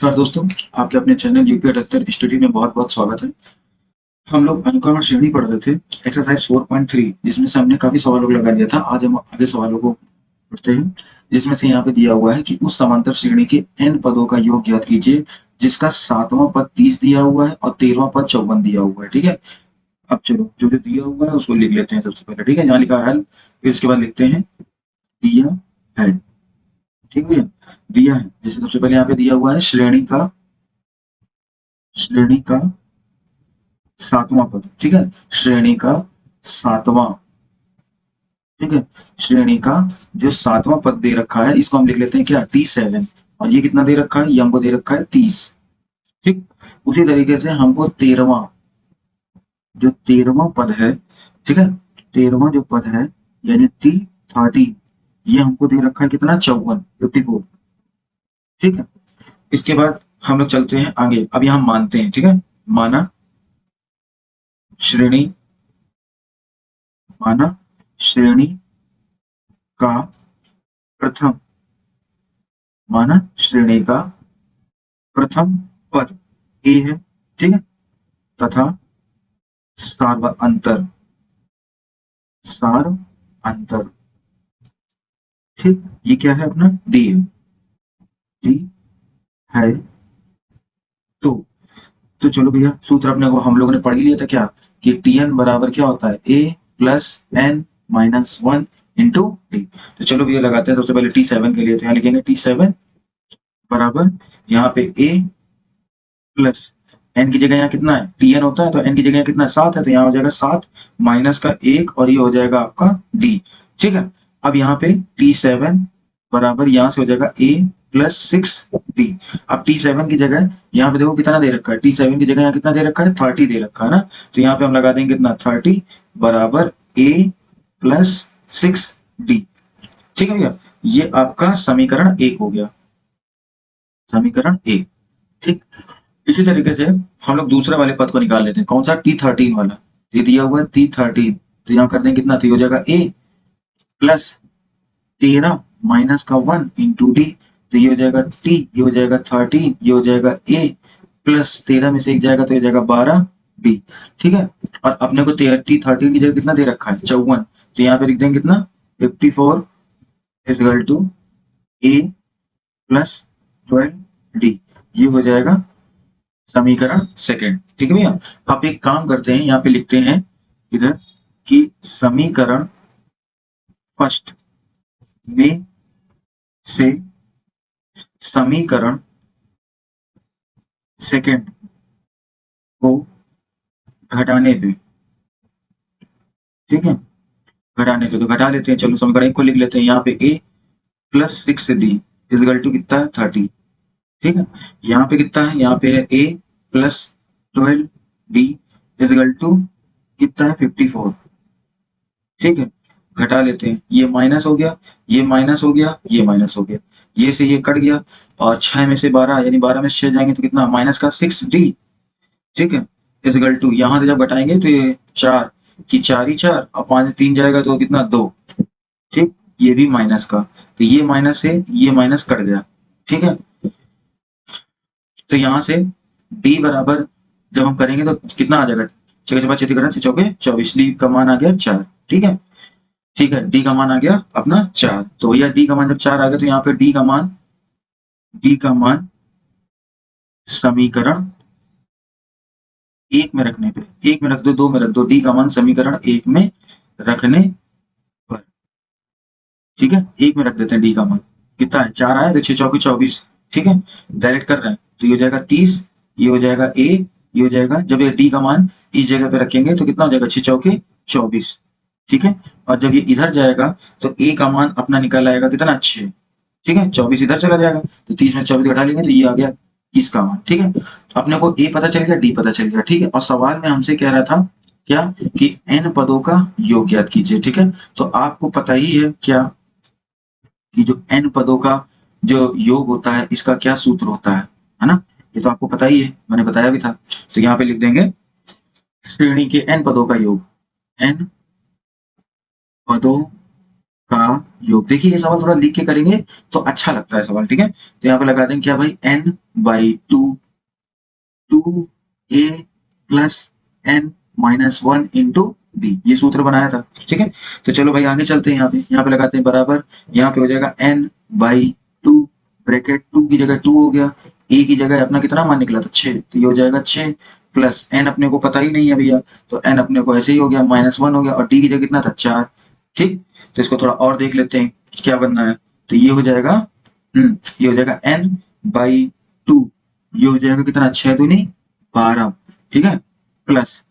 नमस्कार दोस्तों, आपके अपने चैनल यूपी 78 स्टडी में बहुत बहुत स्वागत है। हम लोग अनुक्रमण श्रेणी पढ़ रहे थे, एक्सरसाइज 4.3, जिसमें से हमने काफी सवालों को लगा लिया था। आज हम आगे सवालों को पढ़ते हैं, जिसमें से यहाँ पे दिया हुआ है कि उस समांतर श्रेणी के n पदों का योग ज्ञात कीजिए जिसका 7वां पद 30 दिया हुआ है और 13वां पद 54 दिया हुआ है। ठीक है, अब चलो जो जो दिया हुआ है उसको लिख लेते हैं सबसे पहले। ठीक है, यहाँ लिखा है, फिर इसके बाद लिखते हैं दिया है। ठीक है, दिया है, जैसे सबसे पहले यहाँ पे दिया हुआ है श्रेणी का 7वां पद। ठीक है, श्रेणी का 7वां, ठीक है, श्रेणी का जो 7वां पद दे रखा है इसको हम लिख लेते हैं क्या, T7। और ये कितना दे रखा है, ये हमको दे रखा है 30। ठीक, उसी तरीके से हमको 13वां, जो 13वां पद है, ठीक है, 13वां जो पद है यानी T13, ये हमको दे रखा है कितना, 54। ठीक है, इसके बाद हम लोग चलते हैं आगे। अब यहाँ मानते हैं, ठीक है, माना श्रेणी, माना श्रेणी का प्रथम, माना श्रेणी का प्रथम पद ए है, ठीक है, तथा सार अंतर, ठीक, ये क्या है अपना, डी है, डी है। तो चलो भैया, सूत्र अपने को हम लोगों ने पढ़ ही लिया था क्या, कि Tn बराबर क्या होता है, a plus n minus 1 into D. तो चलो भैया लगाते हैं सबसे पहले T7 के लिए। तो यहाँ लिखेंगे T7 बराबर, यहाँ पे a प्लस n की जगह यहाँ कितना है, Tn होता है, तो n की जगह कितना है, 7 है, तो यहाँ हो जाएगा 7 माइनस का 1 और ये हो जाएगा आपका d। ठीक है, अब यहाँ पे T7 बराबर, यहाँ से हो जाएगा a प्लस 6d। अब T7 की जगह यहाँ पे देखो कितना दे रखा है, T7 की जगह यहाँ कितना दे रखा है, 30 दे रखा है ना। तो यहाँ पे हम लगा देंगे कितना, 30 बराबर a प्लस 6d। ठीक है भैया, ये आपका समीकरण 1 हो गया, समीकरण 1। ठीक, इसी तरीके से हम लोग दूसरे वाले पद को निकाल लेते हैं। कौन सा, T13 वाला, ये दिया हुआ है T13, तो यहाँ कर देंगे कितना, तो ये हो जाएगा a प्लस 13 माइनस का 1 इंटू डी। तो ये हो जाएगा t, ये हो जाएगा 13, ये हो जाएगा a प्लस 13 में से एक जाएगा तो ये जाएगा 12 d। ठीक है, और अपने को T13 की जगह कितना दे रखा है, 54, तो यहाँ पे लिख देंगे कितना, 54 equal to a plus 12d। ये हो जाएगा समीकरण सेकंड। ठीक है भैया, आप एक काम करते हैं, यहाँ पे लिखते हैं इधर कि समीकरण फर्स्ट में से समीकरण सेकंड को घटाने पे। ठीक है, घटाने पे, तो घटा लेते हैं। चलो समीकरण 1 को लिख लेते हैं, यहाँ पे a plus 6d equal to कितना है, 30। ठीक है, यहाँ पे कितना है, यहाँ पे है a plus 12d equal to कितना है, 54। ठीक है, घटा लेते हैं, ये माइनस हो गया, ये माइनस हो गया, ये माइनस हो गया, ये से ये कट गया, और 6 में से 12 यानी 12 में से 6 जाएंगे तो कितना, माइनस का 6d। ठीक है, इक्वल टू, यहाँ से जब घटाएंगे तो ये 4 की 4 ही 4, और 5 3 जाएगा तो कितना, 2। ठीक, ये भी माइनस का, तो ये माइनस है, ये माइनस कट गया। ठीक है, तो यहाँ से d बराबर जब हम करेंगे तो कितना आ जाएगा, 6 चौके 24, डी का मान आ गया 4। ठीक है, ठीक है, डी का मान आ गया अपना 4। तो भैया डी का मान जब 4 आ गया तो यहाँ पे डी का मान समीकरण 1 में रखने पे, 1 में रख दो, 2 में रख दो, डी का मान समीकरण 1 में रखने पर। ठीक है, 1 में रख देते हैं, डी का मान कितना है, 4 आया, तो 6 चौके 24। ठीक है, डायरेक्ट कर रहे हैं, तो ये हो जाएगा 30, ये हो जाएगा a, ये हो जाएगा, जब ये डी का मान इस जगह पे रखेंगे तो कितना हो जाएगा, 6 चौके 24। ठीक है, और जब ये इधर जाएगा तो a का मान अपना निकल आएगा कितना, 6। ठीक है, 24 इधर चला जाएगा, तो 30 में 24 घटा लेंगे तो ये आ गया इसका मान। ठीक है, अपने को a पता चल गया, d पता चल गया। ठीक है, और सवाल में हमसे कह रहा था क्या, कि n पदों का योग ज्ञात कीजिए। ठीक है, तो आपको पता ही है क्या, कि जो n पदों का जो योग होता है इसका क्या सूत्र होता है ना, ये तो आपको पता ही है, मैंने बताया भी था। तो यहाँ पे लिख देंगे श्रेणी के n पदों का योग, n पदों का योग। देखिए ये सवाल थोड़ा लिख के करेंगे तो अच्छा लगता है सवाल, ठीक है। तो यहाँ पे लगा देंगे क्या भाई, n by two a plus n minus one into b, ये सूत्र बनाया था, ठीक है। तो चलो भाई आगे चलते हैं, यहाँ पे लगाते हैं बराबर, यहाँ पे हो जाएगा n by two, bracket two की जगह टू हो गया, ए की जगह अपना कितना मान निकला था 6, तो ये हो जाएगा 6 प्लस एन अपने को पता ही नहीं है भैया, तो एन अपने को ऐसे ही हो गया माइनस वन हो गया, और डी की जगह कितना था 4, ठीक। तो इसको थोड़ा और देख लेते हैं क्या बनना है, तो ये हो जाएगा ये हो जाएगा n बाई टू, ये हो जाएगा कितना 6 दूनी 12, ठीक है, प्लस,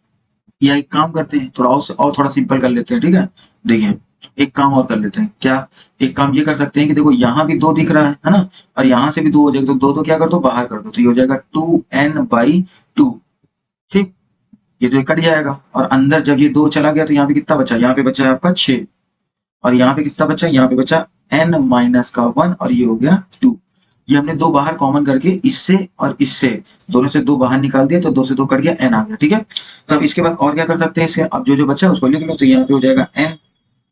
या एक काम करते हैं थोड़ा और थोड़ा सिंपल कर लेते हैं, ठीक है। देखिए एक काम और कर लेते हैं, क्या, एक काम ये कर सकते हैं कि देखो यहाँ भी 2 दिख रहा है ना, और यहाँ से भी 2 हो जाएगा, तो 2 तो क्या कर दो बाहर कर दो, तो ये हो जाएगा 2n बाई टू, ठीक। ये तो कट जाएगा, और अंदर जब ये 2 चला गया तो यहाँ पे कितना बचा, यहाँ पे बचा है आपका 6, और यहाँ पे कितना बचा, यहाँ पे बचा n माइनस का 1, और ये हो गया 2। ये हमने 2 बाहर कॉमन करके इससे और इससे दोनों से 2 बाहर निकाल दिया, तो 2 से 2 कट गया, n आ गया, ठीक है। तो अब इसके बाद और क्या कर सकते हैं इसके, अब जो जो बचा है उसको लिख लो, तो यहाँ पे हो जाएगा n,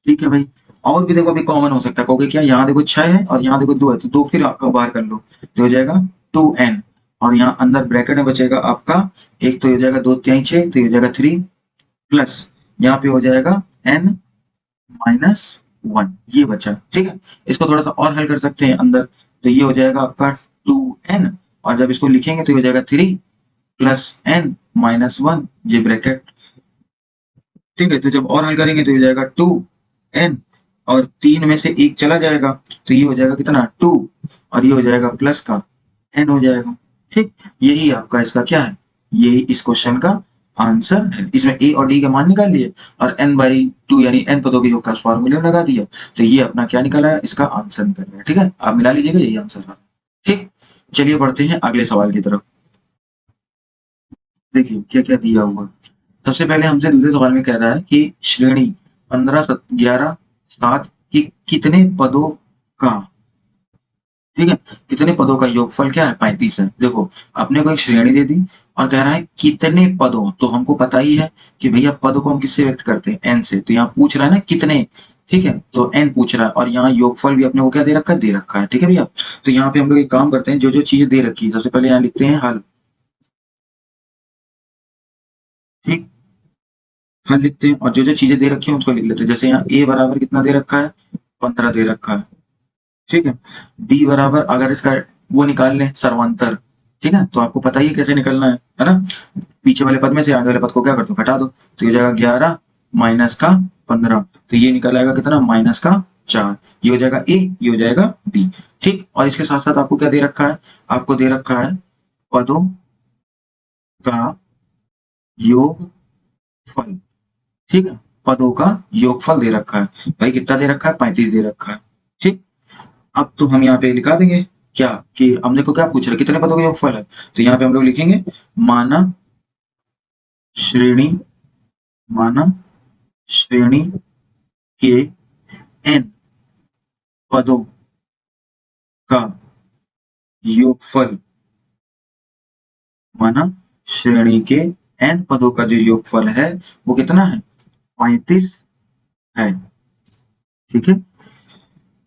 ठीक है भाई। और भी देखो अभी कॉमन हो सकता है, क्योंकि क्या यहाँ देखो 6 है और यहाँ देखो 2 है, तो 2 फिर आपका बाहर कर लो, तो हो जाएगा 2n, और यहाँ अंदर ब्रैकेट में बचेगा आपका एक, तो हो जाएगा 2 3 6, तो हो जाएगा 3, प्लस यहाँ पे हो जाएगा n माइनस वन, ये बचा, ठीक है। इसको थोड़ा सा और हल कर सकते हैं अंदर, तो ये हो जाएगा आपका 2n, और जब इसको लिखेंगे तो ये हो जाएगा 3 प्लस n माइनस वन, ये ब्रैकेट, ठीक है। तो जब और हल करेंगे तो ये हो जाएगा 2n, और 3 में से 1 चला जाएगा, तो ये हो जाएगा कितना 2, और ये हो जाएगा प्लस का n हो जाएगा, ठीक। यही आपका इसका क्या है, यही इस क्वेश्चन का आंसर है। इसमें a और d के मान निकाल लिए, और n बाई टू यानी n पदों के योग का फॉर्मूले में लगा दिया, तो ये अपना क्या निकला है, इसका आंसर निकल गया, ठीक है। आप मिला लीजिएगा, यही आंसर है, ठीक। चलिए बढ़ते हैं अगले सवाल की तरफ। देखिए क्या क्या दिया हुआ है। सबसे पहले हमसे दूसरे सवाल में कह रहा है कि श्रेणी 15 11 7 की कितने पदों का, ठीक है, कितने पदों का योगफल क्या है 35 है। देखो अपने को एक श्रेणी दे दी और कह रहा है कितने पदों, तो हमको पता ही है कि भैया पद को हम किससे व्यक्त करते हैं, एन से, तो यहाँ पूछ रहा है ना कितने, ठीक है, तो एन पूछ रहा है, और यहाँ योगफल भी अपने को क्या दे रखा है, दे रखा है, ठीक है भैया। तो यहाँ पे हम लोग एक काम करते हैं, जो जो चीजें दे रखी है सबसे पहले यहाँ लिखते हैं हल, ठीक, हल लिखते हैं, और जो जो चीजें दे रखी है उसको लिख लेते हैं। जैसे यहाँ ए बराबर कितना दे रखा है, 15 दे रखा है, ठीक है। डी बराबर अगर इसका वो निकाल लें सर्वांतर, ठीक है, तो आपको पता ही है कैसे निकलना है ना, पीछे वाले पद में से आगे वाले पद को क्या कर दो, घटा दो, तो ये हो जाएगा 11 माइनस का 15, तो ये निकल आएगा कितना माइनस का 4, ये हो जाएगा ए, ये हो जाएगा बी, ठीक। और इसके साथ साथ आपको क्या दे रखा है, आपको दे रखा है पदों का योगफल, ठीक है, पदों का योगफल दे रखा है भाई, कितना दे रखा है 35 दे रखा है, ठीक। अब तो हम यहाँ पे लिखा देंगे क्या, कि हमने को क्या पूछ रहा है कितने पदों का योगफल है, तो यहाँ पे हम लोग लिखेंगे माना श्रेणी, माना श्रेणी के n पदों का योगफल, माना श्रेणी के n पदों का जो योगफल है वो कितना है 35 है, ठीक है।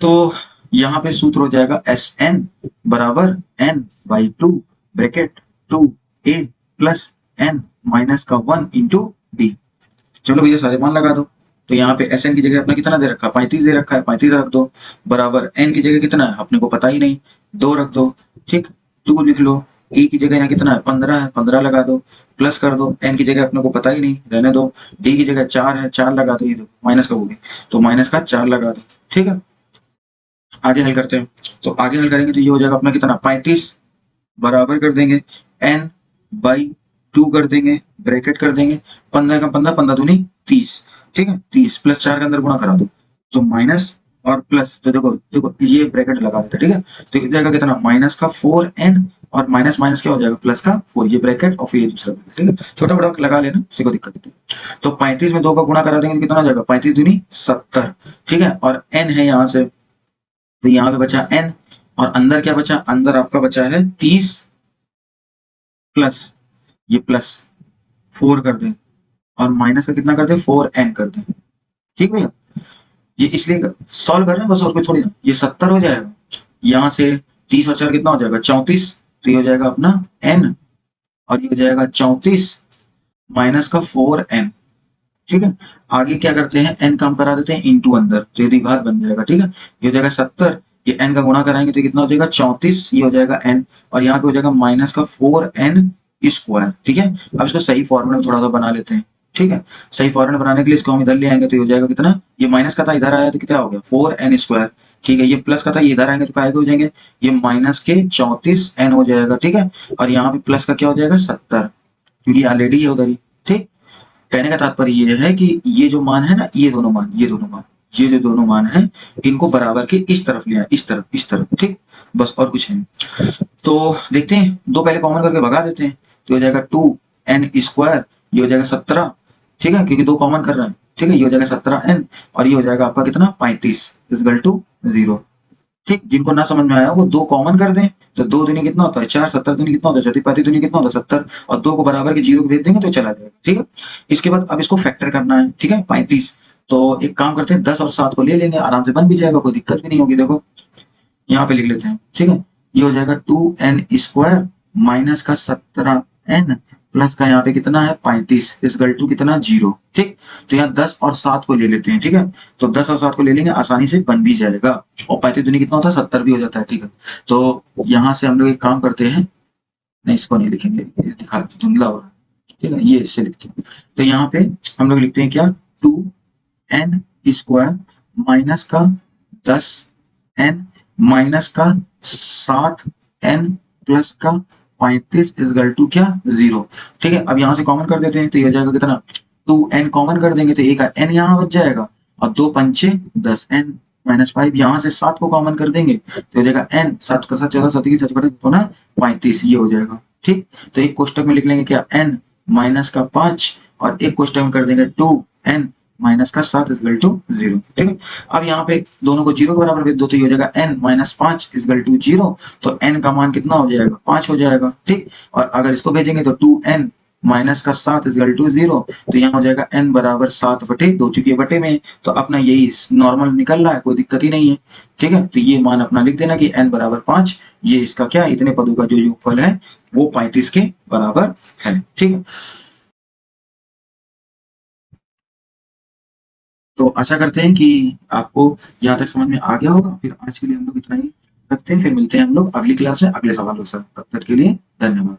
तो यहाँ पे सूत्र हो जाएगा एस एन बराबर n by two, bracket two a plus n minus का 1 इंटू डी। चलो भैया सारे मान लगा दो, तो यहाँ पे एस एन की जगह अपना कितना दे रखा है 35 दे रखा है, 35 रख दो, बराबर एन की जगह कितना है अपने को पता ही नहीं, 2 रख दो, ठीक, 2 लिख लो, ए की जगह यहाँ कितना है 15 है, 15 लगा दो, प्लस कर दो, एन की जगह अपने को पता ही नहीं रहने दो, डी की जगह 4 है, 4 लगा दो, ये दो माइनस का होगी, तो माइनस का 4 लगा दो, ठीक है। आगे हल करते हैं, तो आगे हल करेंगे तो ये हो जाएगा अपना कितना 35 बराबर कर देंगे n बाई टू कर देंगे, ब्रैकेट कर देंगे 15 का 15, 15 दूनी 30, ठीक है, 30 प्लस 4 के अंदर गुणा करा दो, तो माइनस और प्लस, तो देखो देखो ये ब्रैकेट लगा देते, ठीक है। तो ये जाएगा कितना माइनस का 4n, और माइनस माइनस क्या हो जाएगा प्लस का 4, ये ब्रैकेट और फिर ये दूसरा ब्रैकेट, ठीक है, छोटा बड़ा लगा लेना, किसी को दिक्कत नहीं। तो 35 में 2 का गुणा करा देंगे तो कितना हो जाएगा 35 दूनी 70, ठीक है, और n है यहाँ से, तो यहाँ पे बचा n, और अंदर क्या बचा, अंदर आपका बचा है 30 प्लस, ये प्लस 4 कर दें, और माइनस का कितना कर दें 4n कर दें, ठीक भैया। ये इसलिए सॉल्व कर रहे हैं बस, और कोई थोड़ी ना। ये 70 हो जाएगा, यहाँ से 30 और 4 कितना हो जाएगा 34, तो ये हो जाएगा अपना n, और ये हो जाएगा 34 माइनस का 4n। ठीक है, आगे क्या करते हैं, n काम करा देते हैं इंटू अंदर, तो ये द्विघात बन जाएगा। ठीक है, ये हो जाएगा 70, ये n का गुणा कराएंगे तो कितना हो जाएगा 34, ये हो जाएगा n, और यहाँ पे हो जाएगा माइनस का 4n स्क्वायर। ठीक है, अब इसको सही फॉर्मूला में थोड़ा सा बना लेते हैं। ठीक है, सही फॉर्मूला बनाने के लिए इसको हम इधर ले आएंगे, तो ये हो जाएगा कितना, ये माइनस का था इधर आया तो कितना हो गया 4n स्क्वायर। ठीक है, ये प्लस का था ये इधर आएंगे तो काय हो जाएंगे, ये माइनस के 34n हो जाएगा। ठीक है, और यहाँ पे प्लस का क्या हो जाएगा 70, क्योंकि ऑलरेडी है उधर ही। ठीक, कहने का तात्पर्य ये है कि ये जो मान है ना, ये दोनों मान, ये जो दोनों मान है, इनको बराबर के इस तरफ ले आए, इस तरफ। ठीक, बस और कुछ नहीं। तो देखते हैं, दो पहले कॉमन करके भगा देते हैं, तो हो जाएगा 2n स्क्वायर, ये हो जाएगा 17। ठीक है, क्योंकि दो कॉमन कर रहे हैं। ठीक है, ये हो जाएगा 17n, और ये हो जाएगा आपका कितना 35 इक्वल टू 0। ठीक, जिनको ना समझ में आया वो दो कॉमन कर दें, तो 2 दूनी कितना होता है 4, 70 दूनी कितना होता है 34, 35 दूनी कितना होता है 70, और 2 को बराबर के 0 को भेज देंगे तो चला जाएगा। ठीक है, इसके बाद अब इसको फैक्टर करना है। ठीक है, 35, तो एक काम करते हैं 10 और 7 को ले लेंगे, आराम से बन भी जाएगा, कोई दिक्कत भी नहीं होगी। देखो यहाँ पे लिख लेते हैं। ठीक है, ये हो जाएगा 2n स्क्वायर माइनस का 17n प्लस का यहाँ पे कितना है 35 इक्वल टू कितना 0। ठीक, तो यहाँ 10 और 7 को ले लेते हैं। ठीक है, तो 10 और 7 को ले लेंगे, आसानी से बन भी जाएगा, और 35 दूनी कितना होता है 70 भी हो जाता है। ठीक है, तो यहाँ से हम लोग एक काम करते हैं, नहीं इसको नहीं लिखेंगे, दिखा धुंधला हो रहा है। ठीक है, ये इससे लिखते हैं, तो यहाँ पे हम लोग लिखते हैं क्या 2n स्क्वायर माइनस का 10n माइनस का 7n प्लस का 35 इक्वल टू क्या 0। ठीक है, अब यहाँ से कॉमन कर देते हैं, तो ये हो जाएगा कितना 2n कॉमन कर देंगे तो एक n यहाँ बच जाएगा, और 2 पंचे 10, n माइनस 5, यहाँ से 7 को कॉमन कर देंगे तो हो जाएगा n, 7 का 7 14, 7 की 7 तो ना 35, ये हो जाएगा। ठीक, तो एक कोष्टक में लिख लेंगे क्या n माइनस का 5, और एक कोष्टक में कर देंगे 2n माइनस का 7 इक्वल टू 0। ठीक है, अब यहाँ पे दोनों को 0 के बराबर भेज दो, तो ये हो जाएगा n माइनस 5 इक्वल टू 0, तो n का मान कितना हो जाएगा 5 हो जाएगा। ठीक, और अगर इसको भेजेंगे तो 2n माइनस का 7 इक्वल टू 0, तो यहाँ हो जाएगा n बराबर 7 बटे 2, चूंकि बटे में, तो अपना यही नॉर्मल निकल रहा है, कोई दिक्कत ही नहीं है। ठीक है, तो ये मान अपना लिख देना कि n बराबर 5, ये इसका क्या इतने पदों का जो योगफल है वो 35 के बराबर है। ठीक है, तो आशा करते हैं कि आपको यहाँ तक समझ में आ गया होगा। फिर आज के लिए हम लोग इतना ही रखते हैं, फिर मिलते हैं हम लोग अगली क्लास में अगले सवालों के साथ। तब तक के लिए धन्यवाद।